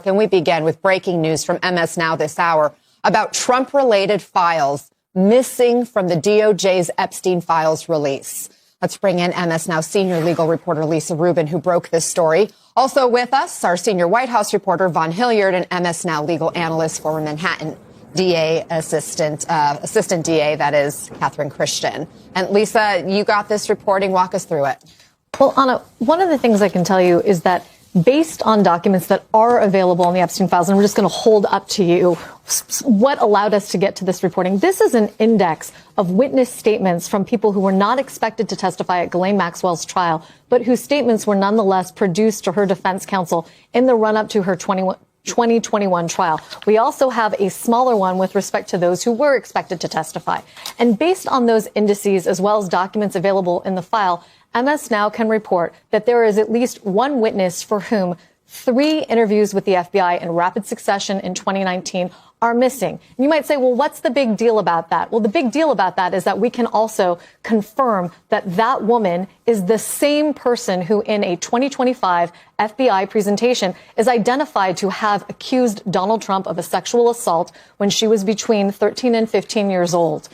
And we begin with breaking news from MS Now this hour about Trump-related files missing from the DOJ's Epstein files release. Let's bring in MS Now senior legal reporter Lisa Rubin, who broke this story. Also with us, our senior White House reporter Von Hilliard and MS Now legal analyst, former Manhattan DA assistant DA, that is Catherine Christian. And Lisa, you got this reporting. Walk us through it. Well, Anna, one of the things I can tell you is that based on documents that are available in the Epstein files, and we're just going to hold up to you what allowed us to get to this reporting. This is an index of witness statements from people who were not expected to testify at Ghislaine Maxwell's trial, but whose statements were nonetheless produced to her defense counsel in the run-up to her 2021 trial. We also have a smaller one with respect to those who were expected to testify. And based on those indices, as well as documents available in the file, MS Now can report that there is at least one witness for whom 3 interviews with the FBI in rapid succession in 2019 are missing. And you might say, well, what's the big deal about that? Well, the big deal about that is that we can also confirm that that woman is the same person who in a 2025 FBI presentation is identified to have accused Donald Trump of a sexual assault when she was between 13 and 15 years old.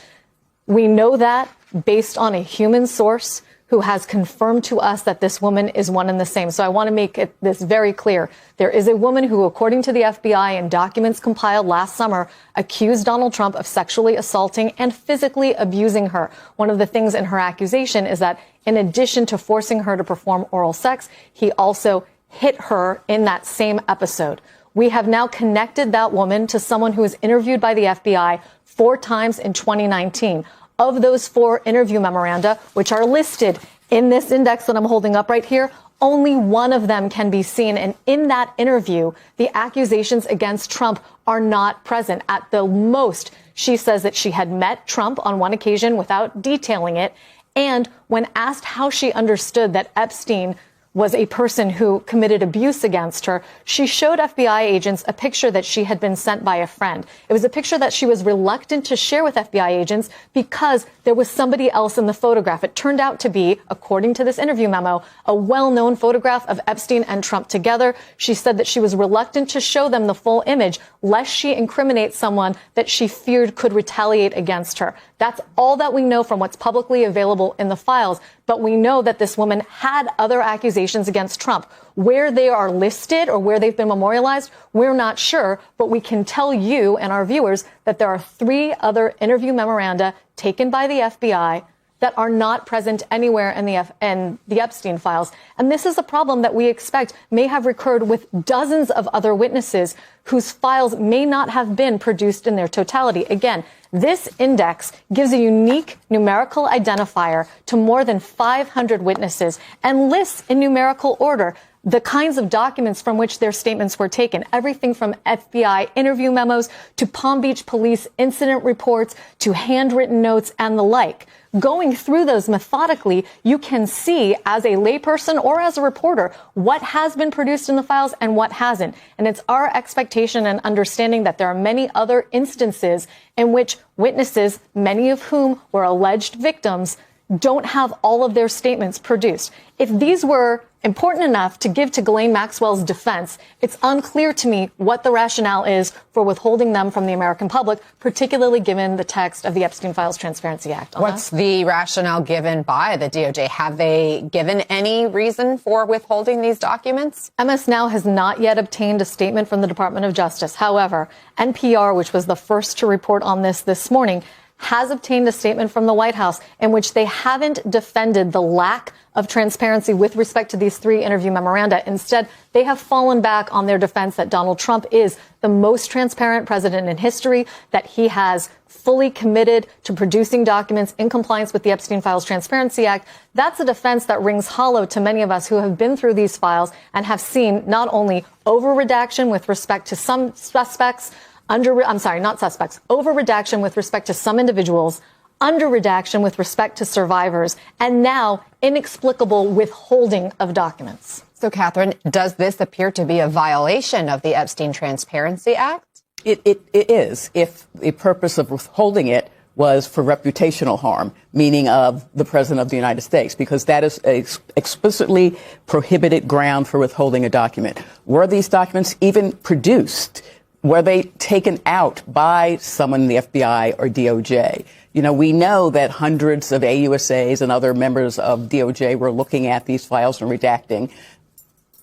We know that based on a human source who has confirmed to us that this woman is one and the same. So I want to make this very clear. There is a woman who, according to the FBI and documents compiled last summer, accused Donald Trump of sexually assaulting and physically abusing her. One of the things in her accusation is that in addition to forcing her to perform oral sex, he also hit her in that same episode. We have now connected that woman to someone who was interviewed by the FBI 4 times in 2019. Of those 4 interview memoranda, which are listed in this index that I'm holding up right here, only one of them can be seen. And in that interview, the accusations against Trump are not present. At the most, she says that she had met Trump on one occasion without detailing it. And when asked how she understood that Epstein was a person who committed abuse against her, she showed FBI agents a picture that she had been sent by a friend. It was a picture that she was reluctant to share with FBI agents because there was somebody else in the photograph. It turned out to be, according to this interview memo, a well-known photograph of Epstein and Trump together. She said that she was reluctant to show them the full image, lest she incriminate someone that she feared could retaliate against her. That's all that we know from what's publicly available in the files. But we know that this woman had other accusations against Trump. Where they are listed or where they've been memorialized, we're not sure. But we can tell you and our viewers that there are 3 other interview memoranda taken by the FBI that are not present anywhere in the Epstein files. And this is a problem that we expect may have recurred with dozens of other witnesses whose files may not have been produced in their totality. Again, this index gives a unique numerical identifier to more than 500 witnesses and lists in numerical order the kinds of documents from which their statements were taken, everything from FBI interview memos to Palm Beach police incident reports to handwritten notes and the like. Going through those methodically, you can see as a layperson or as a reporter what has been produced in the files and what hasn't. And it's our expectation and understanding that there are many other instances in which witnesses, many of whom were alleged victims, don't have all of their statements produced. If these were important enough to give to Ghislaine Maxwell's defense, it's unclear to me what the rationale is for withholding them from the American public, particularly given the text of the Epstein Files Transparency Act. What's the rationale given by the DOJ? Have they given any reason for withholding these documents? MS Now has not yet obtained a statement from the Department of Justice. However, NPR, which was the first to report on this morning, has obtained a statement from the White House in which they haven't defended the lack of transparency with respect to these 3 interview memoranda. Instead, they have fallen back on their defense that Donald Trump is the most transparent president in history, that he has fully committed to producing documents in compliance with the Epstein Files Transparency Act. That's a defense that rings hollow to many of us who have been through these files and have seen not only over-redaction with respect to some suspects, over-redaction with respect to some individuals, under-redaction with respect to survivors, and now inexplicable withholding of documents. So, Catherine, does this appear to be a violation of the Epstein Transparency Act? It is, if the purpose of withholding it was for reputational harm, meaning of the President of the United States, because that is a explicitly prohibited ground for withholding a document. Were these documents even produced? Were they taken out by someone in the FBI or DOJ? You know, we know that hundreds of AUSAs and other members of DOJ were looking at these files and redacting.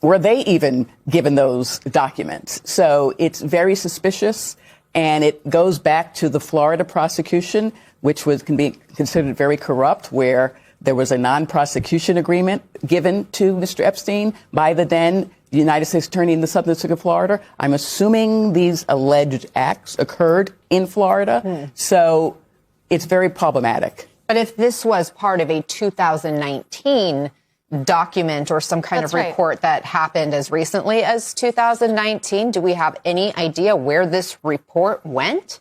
Were they even given those documents? So it's very suspicious, and it goes back to the Florida prosecution, which can be considered very corrupt, where there was a non-prosecution agreement given to Mr. Epstein by the then United States Attorney in the Southern District of Florida. I'm assuming these alleged acts occurred in Florida. So it's very problematic. But if this was part of a 2019 document or some kind of report that happened as recently as 2019, do we have any idea where this report went?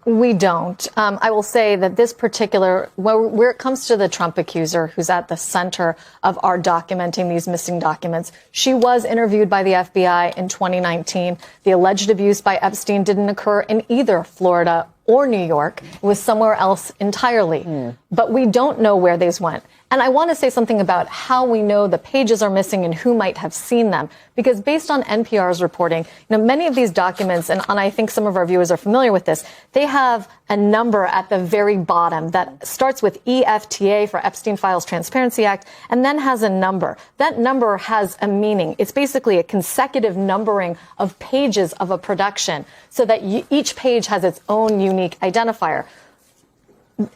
We don't. I will say that this particular, where it comes to the Trump accuser who's at the center of our documenting these missing documents, she was interviewed by the FBI in 2019. The alleged abuse by Epstein didn't occur in either Florida or New York. It was somewhere else entirely. But we don't know where these went. And I want to say something about how we know the pages are missing and who might have seen them. Because based on NPR's reporting, many of these documents, and I think some of our viewers are familiar with this, they have a number at the very bottom that starts with EFTA for Epstein Files Transparency Act, and then has a number. That number has a meaning. It's basically a consecutive numbering of pages of a production so that each page has its own unique identifier.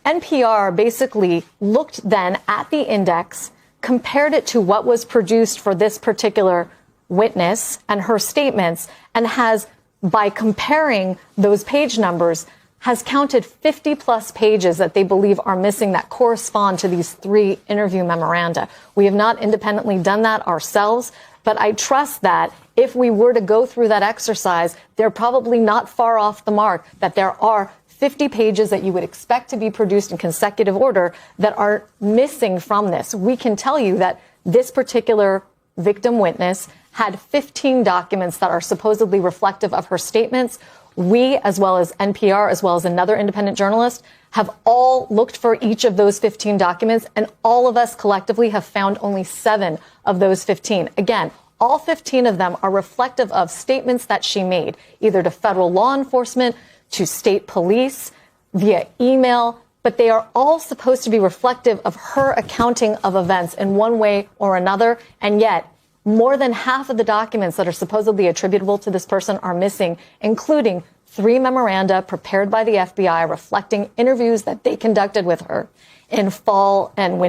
NPR basically looked then at the index, compared it to what was produced for this particular witness and her statements, and has, by comparing those page numbers, has counted 50 plus pages that they believe are missing that correspond to these 3 interview memoranda. We have not independently done that ourselves, but I trust that if we were to go through that exercise, they're probably not far off the mark, that there are 50 pages that you would expect to be produced in consecutive order that are missing from this. We can tell you that this particular victim witness had 15 documents that are supposedly reflective of her statements. We, as well as NPR, as well as another independent journalist, have all looked for each of those 15 documents, and all of us collectively have found only 7 of those 15. Again, all 15 of them are reflective of statements that she made, either to federal law enforcement, to state police, via email, but they are all supposed to be reflective of her accounting of events in one way or another. And yet, more than half of the documents that are supposedly attributable to this person are missing, including 3 memoranda prepared by the FBI reflecting interviews that they conducted with her in the fall and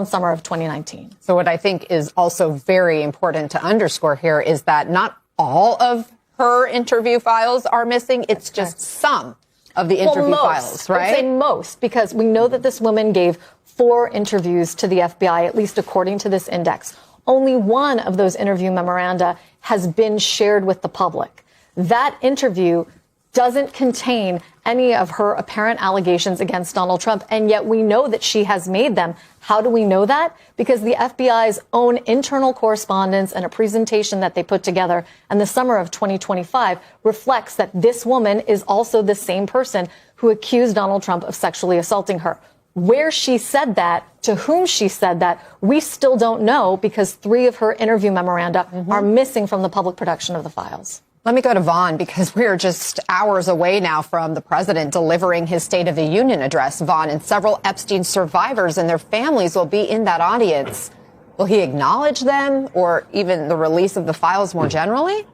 summer of 2019. So what I think is also very important to underscore here is that not all of her interview files are missing. It's just some of the interview files, right? I would say most, because we know that this woman gave 4 interviews to the FBI, at least according to this index. Only 1 of those interview memoranda has been shared with the public. That interview doesn't contain any of her apparent allegations against Donald Trump, and yet we know that she has made them. How do we know that? Because the FBI's own internal correspondence and a presentation that they put together in the summer of 2025 reflects that this woman is also the same person who accused Donald Trump of sexually assaulting her. Where she said that, to whom she said that, we still don't know, because 3 of her interview memoranda are missing from the public production of the files. Let me go to Vaughn, because we're just hours away now from the president delivering his State of the Union address. Vaughn, and several Epstein survivors and their families will be in that audience. Will he acknowledge them, or even the release of the files more generally?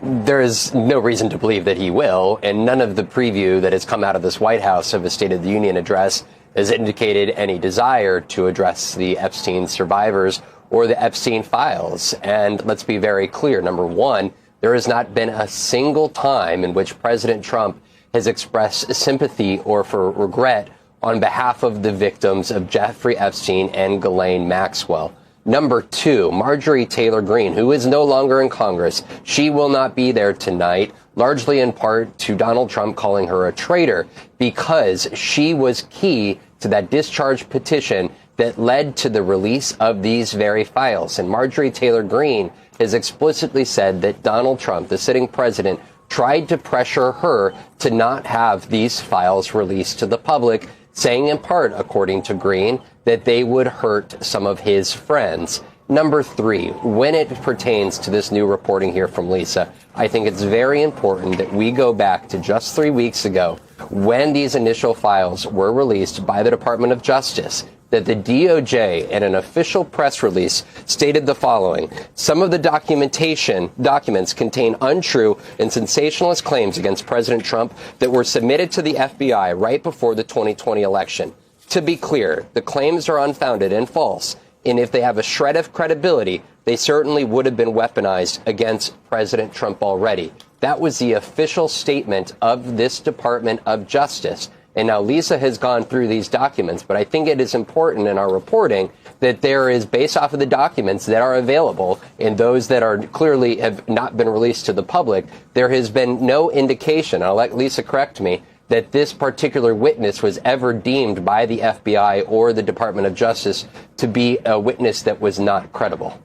There is no reason to believe that he will, and none of the preview that has come out of this White House of a State of the Union address has indicated any desire to address the Epstein survivors or the Epstein files. And let's be very clear. Number one, there has not been a single time in which President Trump has expressed sympathy or for regret on behalf of the victims of Jeffrey Epstein and Ghislaine Maxwell. Number two, Marjorie Taylor Greene, who is no longer in Congress. She will not be there tonight, largely in part to Donald Trump calling her a traitor, because she was key to that discharge petition that led to the release of these very files. And Marjorie Taylor Greene has explicitly said that Donald Trump, the sitting president, tried to pressure her to not have these files released to the public, saying in part, according to Green, that they would hurt some of his friends. Number three, when it pertains to this new reporting here from Lisa, I think it's very important that we go back to just 3 weeks ago when these initial files were released by the Department of Justice, that the DOJ in an official press release stated the following: some of the documents contain untrue and sensationalist claims against President Trump that were submitted to the FBI right before the 2020 election. To be clear, the claims are unfounded and false, and if they have a shred of credibility, they certainly would have been weaponized against President Trump already. That was the official statement of this Department of Justice. And now Lisa has gone through these documents, but I think it is important in our reporting that there is, based off of the documents that are available and those that are clearly have not been released to the public, there has been no indication, I'll let Lisa correct me, that this particular witness was ever deemed by the FBI or the Department of Justice to be a witness that was not credible.